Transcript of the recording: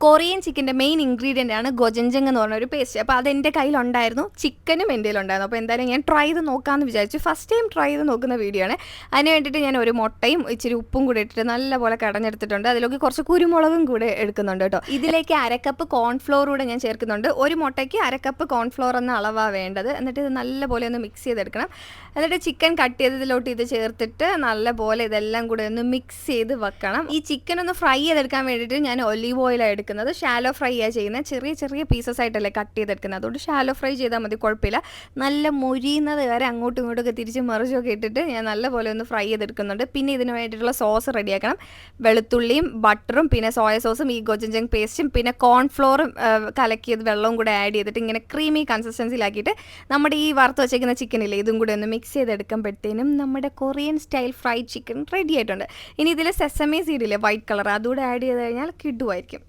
Korean ചിക്കൻ്റെ main ingredient ആണ് ഗോജൻജങ് എന്ന് പറഞ്ഞൊരു പേസ്റ്റ്. അപ്പോൾ അതെൻ്റെ കയ്യിലുണ്ടായിരുന്നു, ചിക്കനും എൻ്റെ കയ്യിലുണ്ടായിരുന്നു. അപ്പോൾ എന്തായാലും ഞാൻ ട്രൈ ചെയ്ത് നോക്കാമെന്ന് വിചാരിച്ചു. ഫസ്റ്റ് ടൈം ട്രൈ ചെയ്ത് നോക്കുന്ന വീഡിയോ ആണ്. അതിന് വേണ്ടിയിട്ട് ഞാൻ ഒരു മുട്ടയും ഇച്ചിരി ഉപ്പും കൂടെ ഇട്ടിട്ട് നല്ലപോലെ കടഞ്ഞെടുത്തിട്ടുണ്ട്. അതിലേക്ക് കുറച്ച് കുരുമുളകും കൂടെ എടുക്കുന്നുണ്ട് കേട്ടോ. ഇതിലേക്ക് 1/2 കപ്പ് കോൺഫ്ലോർ കൂടെ ഞാൻ ചേർക്കുന്നുണ്ട്. ഒരു മുട്ടയ്ക്ക് 1/2 കപ്പ് കോൺഫ്ലോർ എന്ന അളവാണ് വേണ്ടത്. എന്നിട്ട് ഇത് നല്ലപോലെ ഒന്ന് മിക്സ് ചെയ്തെടുക്കണം. എന്നിട്ട് ചിക്കൻ കട്ട് ചെയ്തതിലോട്ട് ഇത് ചേർത്തിട്ട് നല്ലപോലെ ഇതെല്ലാം കൂടെ ഒന്ന് മിക്സ് ചെയ്ത് വെക്കണം. ഈ ചിക്കൻ ഒന്ന് ഫ്രൈ ചെയ്തെടുക്കാൻ വേണ്ടിയിട്ട് ഞാൻ ഒലീവ് ഓയിലാണ് എടുക്കുന്നത്. ഷാലോ ഫ്രൈ ആണ് ചെയ്യുന്നത്. ചെറിയ ചെറിയ പീസസ് ആയിട്ടല്ലേ കട്ട് ചെയ്തെടുക്കുന്നത്. അതുകൊണ്ട് ഷാലോ ഫ്രൈ ചെയ്താൽ മതി, കുഴപ്പമില്ല. നല്ല മൊരിയുന്നത് വരെ അങ്ങോട്ടും ഇങ്ങോട്ടൊക്കെ തിരിച്ച് മറിച്ചൊക്കെ ഇട്ടിട്ട് ഞാൻ നല്ലപോലെ ഒന്ന് ഫ്രൈ ചെയ്തെടുക്കുന്നുണ്ട്. പിന്നെ ഇതിന് വേണ്ടിയിട്ടുള്ള സോസ് റെഡിയാക്കണം. വെളുത്തുള്ളിയും ബട്ടറും പിന്നെ സോയ സോസും ഈ ഗോജൻജങ് പേസ്റ്റും പിന്നെ കോൺഫ്ലോറും കലക്കിയത് വെള്ളവും കൂടെ ആഡ് ചെയ്തിട്ട് ഇങ്ങനെ ക്രീമി കൺസിസ്റ്റൻസിയിലാക്കിയിട്ട് നമ്മുടെ ഈ വറുത്ത് വെച്ചേക്കുന്ന ചിക്കനില്ലേ ഇതും കൂടെ ഒന്ന് മിക്സ് ചെയ്തെടുക്കുമ്പോഴത്തേനും നമ്മുടെ Korean style fried chicken ready ആയിട്ടുണ്ട്. ഇനി ഇതിൽ സെസമി സീഡില്ലേ വൈറ്റ് കളർ, അതുകൂടെ ആഡ് ചെയ്ത് കഴിഞ്ഞാൽ കിടുവായിരിക്കും.